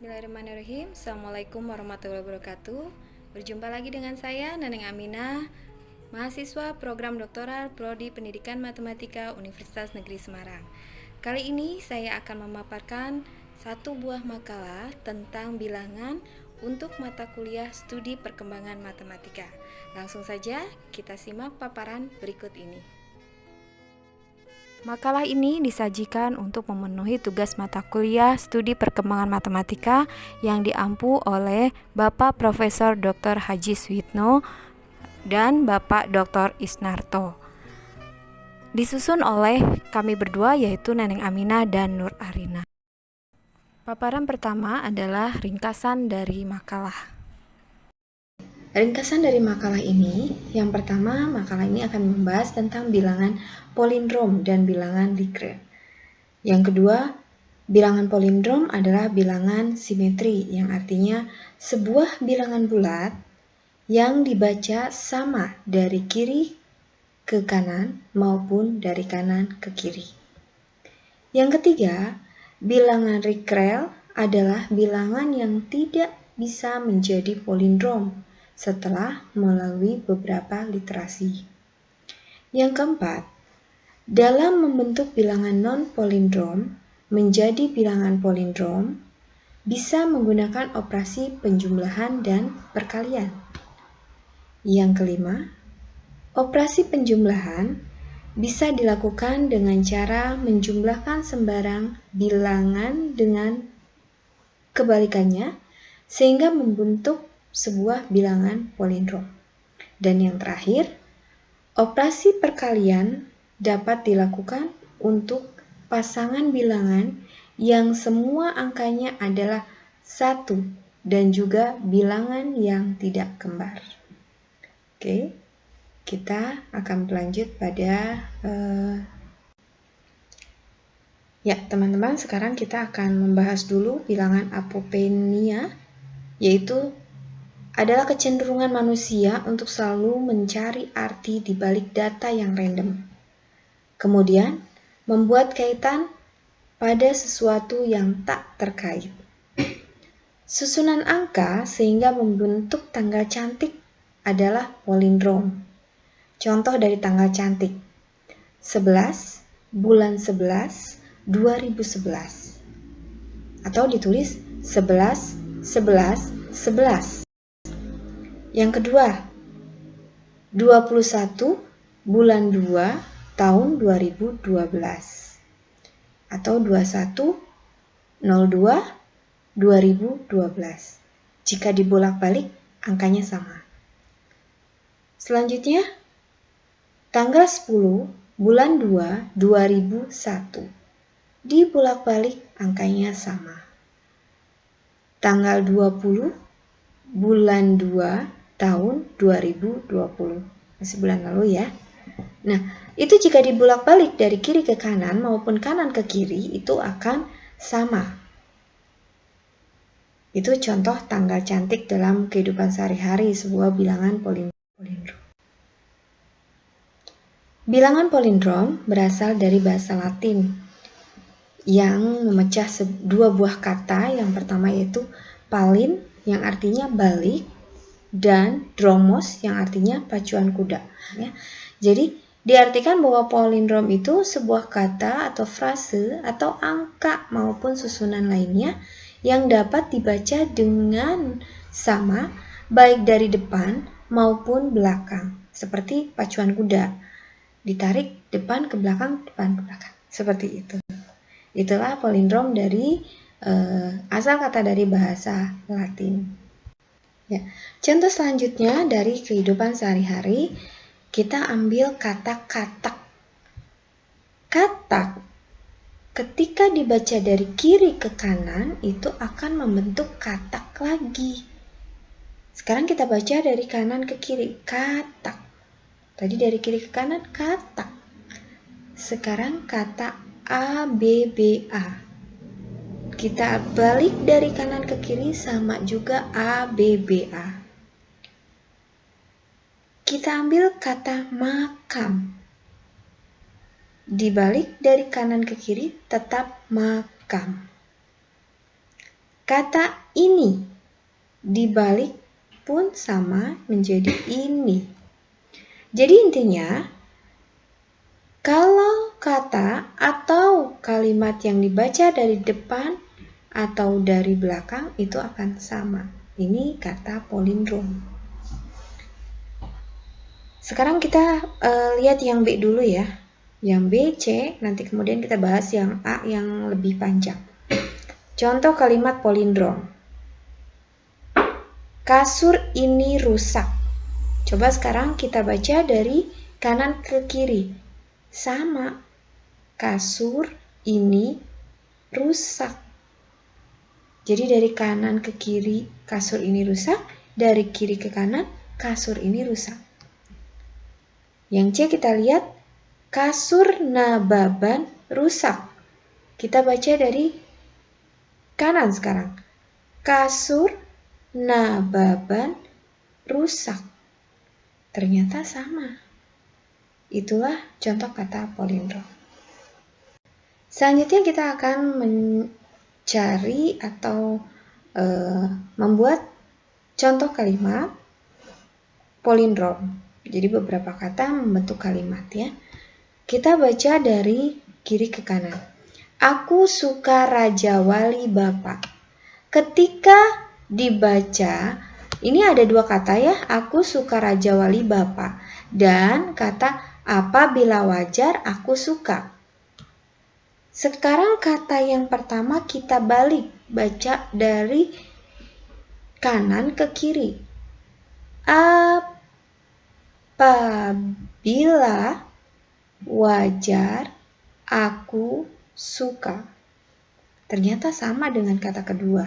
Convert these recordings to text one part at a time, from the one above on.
Bismillahirrahmanirrahim. Assalamualaikum warahmatullahi wabarakatuh. Berjumpa lagi dengan saya, Neneng Aminah, mahasiswa program doktoral Prodi Pendidikan Matematika Universitas Negeri Semarang. Kali ini saya akan memaparkan satu buah makalah tentang bilangan untuk mata kuliah Studi Perkembangan Matematika. Langsung saja kita simak paparan berikut ini. Makalah ini disajikan untuk memenuhi tugas mata kuliah Studi Perkembangan Matematika yang diampu oleh Bapak Profesor Dr. Haji Suitno dan Bapak Dr. Isnarto. Disusun oleh kami berdua, yaitu Neneng Aminah dan Nur Arina. Paparan pertama adalah ringkasan dari makalah. Ringkasan dari makalah ini, yang pertama, makalah ini akan membahas tentang bilangan palindrom dan bilangan Lagrange. Yang kedua, bilangan palindrom adalah bilangan simetri, yang artinya sebuah bilangan bulat yang dibaca sama dari kiri ke kanan maupun dari kanan ke kiri. Yang ketiga, bilangan Lagrange adalah bilangan yang tidak bisa menjadi palindrom setelah melalui beberapa literasi. Yang keempat, dalam membentuk bilangan non-palindrom menjadi bilangan palindrom, bisa menggunakan operasi penjumlahan dan perkalian. Yang kelima, operasi penjumlahan bisa dilakukan dengan cara menjumlahkan sembarang bilangan dengan kebalikannya, sehingga membentuk sebuah bilangan palindrom. Dan yang terakhir, operasi perkalian dapat dilakukan untuk pasangan bilangan yang semua angkanya adalah 1 dan juga bilangan yang tidak kembar. Oke, kita akan berlanjut pada teman-teman, sekarang kita akan membahas dulu bilangan apopenia, yaitu adalah kecenderungan manusia untuk selalu mencari arti di balik data yang random. Kemudian, membuat kaitan pada sesuatu yang tak terkait. Susunan angka sehingga membentuk tanggal cantik adalah palindrom. Contoh dari tanggal cantik: 11 bulan 11 2011. Atau ditulis 11 11 11. Yang kedua, 21 bulan 2 tahun 2012 atau 21/02/2012. Jika dibolak-balik, angkanya sama. Selanjutnya, tanggal 10 bulan 2 2001. Dibolak-balik, angkanya sama. Tanggal 20 bulan 2 tahun 2020, masih bulan lalu ya. Nah, itu jika dibolak-balik dari kiri ke kanan maupun kanan ke kiri, itu akan sama. Itu contoh tanggal cantik dalam kehidupan sehari-hari, sebuah bilangan palindrom. Bilangan palindrom berasal dari bahasa Latin yang memecah dua buah kata. Yang pertama yaitu palin, yang artinya balik, dan dromos yang artinya pacuan kuda. Ya. Jadi diartikan bahwa palindrom itu sebuah kata atau frase atau angka maupun susunan lainnya yang dapat dibaca dengan sama baik dari depan maupun belakang, seperti pacuan kuda. Ditarik depan ke belakang, depan ke belakang, seperti itu. Itulah palindrom dari asal kata dari bahasa Latin. Ya. Contoh selanjutnya dari kehidupan sehari-hari, kita ambil kata katak. Katak, ketika dibaca dari kiri ke kanan, itu akan membentuk katak lagi. Sekarang kita baca dari kanan ke kiri, katak. Tadi dari kiri ke kanan, katak. Sekarang kata ABBA. Kita balik dari kanan ke kiri, sama juga ABBA. Kita ambil kata makam. Dibalik dari kanan ke kiri, tetap makam. Kata ini dibalik pun sama menjadi ini. Jadi intinya, kalau kata atau kalimat yang dibaca dari depan atau dari belakang itu akan sama. Ini kata palindrom. Sekarang kita lihat yang B dulu ya. Yang B, C, nanti kemudian kita bahas yang A yang lebih panjang. Contoh kalimat palindrom. Kasur ini rusak. Coba sekarang kita baca dari kanan ke kiri. Sama. Kasur ini rusak. Jadi dari kanan ke kiri kasur ini rusak, dari kiri ke kanan kasur ini rusak. Yang C kita lihat kasur Nababan rusak. Kita baca dari kanan sekarang. Kasur Nababan rusak. Ternyata sama. Itulah contoh kata palindrom. Selanjutnya kita akan mencari atau membuat contoh kalimat palindrom. Jadi beberapa kata membentuk kalimat ya. Kita baca dari kiri ke kanan. Aku suka Raja Wali Bapak. Ketika dibaca, ini ada dua kata ya. Aku suka Raja Wali Bapak. Dan kata apabila wajar aku suka. Sekarang kata yang pertama kita balik. Baca dari kanan ke kiri. Apabila wajar aku suka. Ternyata sama dengan kata kedua.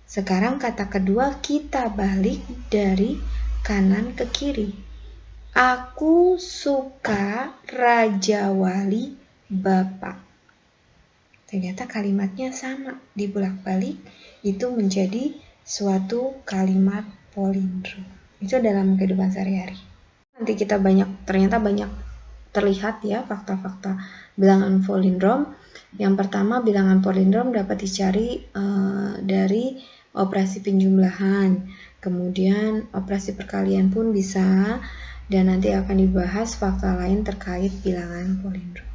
Sekarang kata kedua kita balik dari kanan ke kiri. Aku suka Raja Wali Bapak. Ternyata kalimatnya sama, dibolak-balik itu menjadi suatu kalimat palindrom. Itu dalam kehidupan sehari-hari. Nanti kita ternyata banyak terlihat ya fakta-fakta bilangan palindrom. Yang pertama, bilangan palindrom dapat dicari dari operasi penjumlahan. Kemudian operasi perkalian pun bisa, dan nanti akan dibahas fakta lain terkait bilangan palindrom.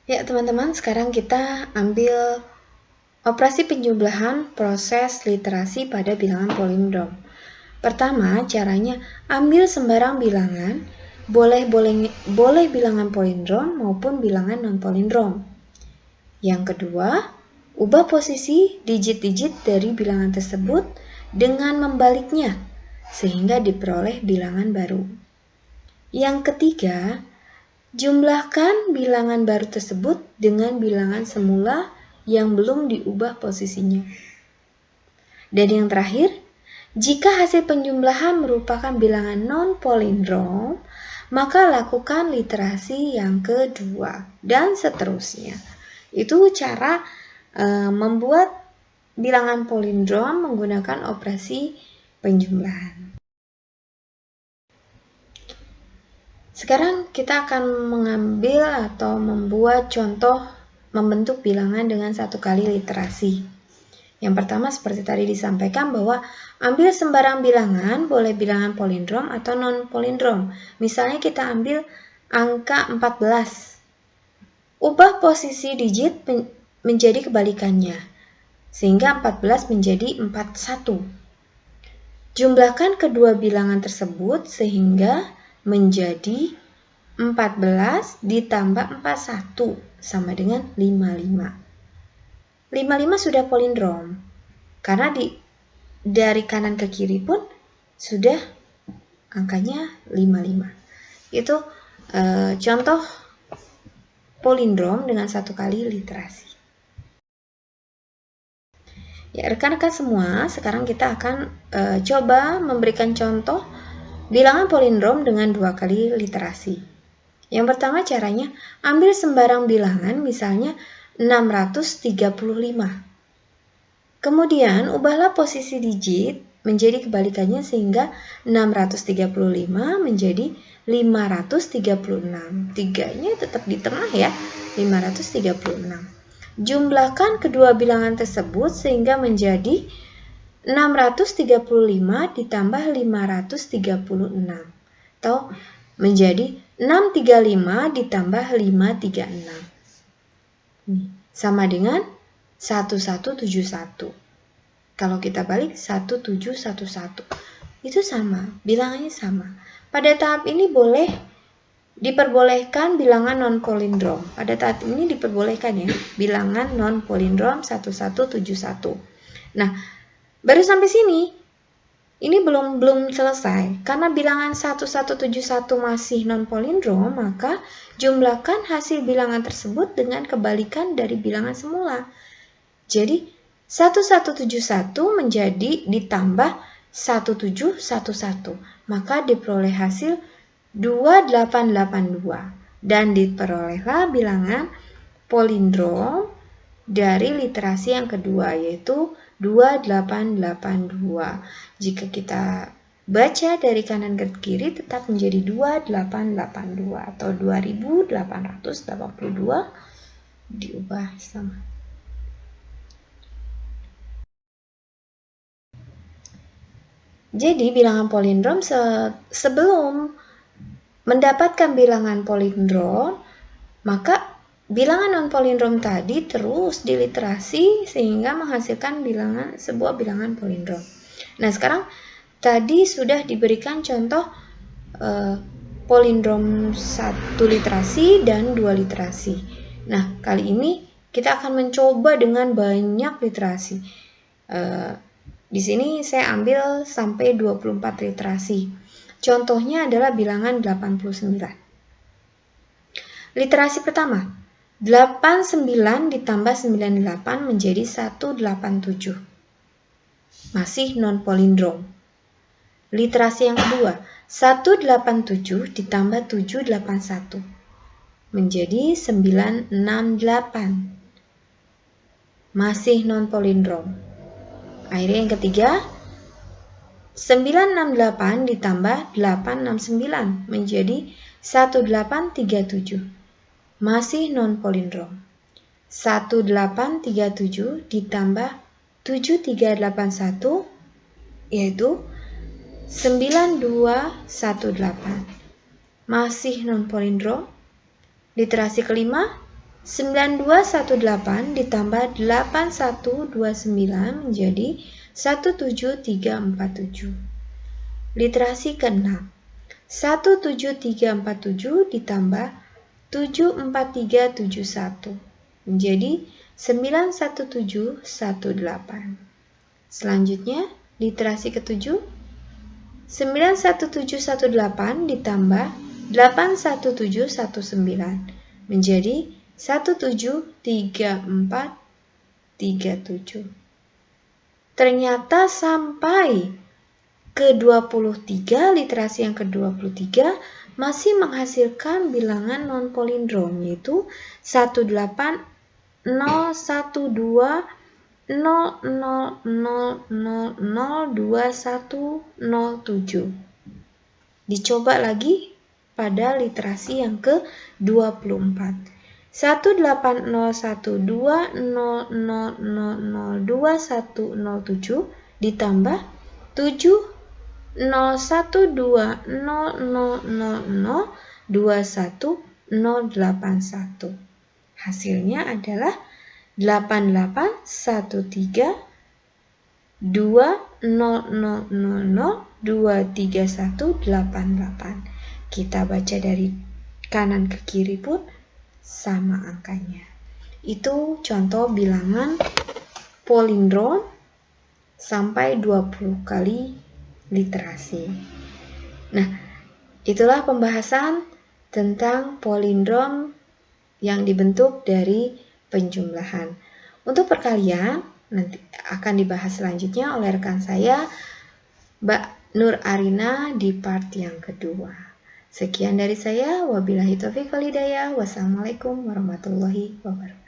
Ya teman-teman, sekarang kita ambil operasi penjumlahan proses literasi pada bilangan palindrom. Pertama, caranya ambil sembarang bilangan, boleh bilangan palindrom maupun bilangan non-palindrom. Yang kedua, ubah posisi digit-digit dari bilangan tersebut dengan membaliknya, sehingga diperoleh bilangan baru. Yang ketiga, jumlahkan bilangan baru tersebut dengan bilangan semula yang belum diubah posisinya. Dan yang terakhir, jika hasil penjumlahan merupakan bilangan non-palindrom, maka lakukan literasi yang kedua, dan seterusnya. Itu cara membuat bilangan palindrom menggunakan operasi penjumlahan. Sekarang kita akan mengambil atau membuat contoh membentuk bilangan dengan satu kali literasi. Yang pertama seperti tadi disampaikan bahwa ambil sembarang bilangan, boleh bilangan palindrom atau non-palindrom. Misalnya kita ambil angka 14. Ubah posisi digit menjadi kebalikannya, sehingga 14 menjadi 41. Jumlahkan kedua bilangan tersebut sehingga menjadi 14 ditambah 41 sama dengan 55. 55 sudah palindrom karena dari kanan ke kiri pun sudah angkanya 55. Itu contoh palindrom dengan satu kali literasi. Ya, rekan-rekan semua, sekarang kita akan coba memberikan contoh bilangan palindrom dengan dua kali literasi. Yang pertama caranya, ambil sembarang bilangan, misalnya 635. Kemudian, ubahlah posisi digit menjadi kebalikannya sehingga 635 menjadi 536. 3-nya tetap di tengah ya, 536. Jumlahkan kedua bilangan tersebut sehingga menjadi 635 ditambah 536 atau menjadi 635 ditambah 536. Sama dengan 1171. Kalau kita balik 1711. Itu sama, bilangannya sama. Pada tahap ini diperbolehkan bilangan non-palindrom. Pada tahap ini diperbolehkan ya, bilangan non-palindrom 1171. Nah, baru sampai sini. Ini belum selesai. Karena bilangan 1171 masih non-palindrom, maka jumlahkan hasil bilangan tersebut dengan kebalikan dari bilangan semula. Jadi 1171 menjadi ditambah 1711. Maka diperoleh hasil 2882 dan diperolehlah bilangan palindrom dari literasi yang kedua, yaitu 2882. Jika kita baca dari kanan ke kiri tetap menjadi 2882 atau 2882 diubah sama. Jadi bilangan palindrom sebelum mendapatkan bilangan palindrom, maka bilangan non-palindrom tadi terus diliterasi sehingga menghasilkan sebuah bilangan palindrom. Nah, sekarang tadi sudah diberikan contoh palindrom 1 literasi dan 2 literasi. Nah, kali ini kita akan mencoba dengan banyak literasi. Di sini saya ambil sampai 24 literasi. Contohnya adalah bilangan 89. Literasi pertama, 89 ditambah 98 menjadi 187. Masih non-palindrom. Literasi yang kedua, 187 ditambah 781 menjadi 968. Masih non-palindrom. Akhirnya yang ketiga, 968 ditambah 869 menjadi 1837. Masih non-palindrom. 1837 ditambah 7381 yaitu 9218. Masih non-palindrom. Literasi kelima, 9218 ditambah 8129 menjadi 17347. Literasi keenam, 17347 ditambah 74371 menjadi 91718. Selanjutnya, literasi ketujuh, 91718 ditambah 81719 menjadi 173437. Ternyata sampai ke 23, literasi yang ke-23 masih menghasilkan bilangan non-palindrom, yaitu 1801200002107. Dicoba lagi pada literasi yang ke-24. 1801200002107 ditambah 70120002181. Hasilnya adalah 88132000023188. Kita baca dari kanan ke kiri pun sama angkanya. Itu contoh bilangan palindrom sampai 20 kali literasi. Nah, itulah pembahasan tentang palindrom yang dibentuk dari penjumlahan. Untuk perkalian nanti akan dibahas selanjutnya oleh rekan saya, Mbak Nur Arina, di part yang kedua. Sekian dari saya, wabillahi taufiq wal hidayah. Wassalamualaikum warahmatullahi wabarakatuh.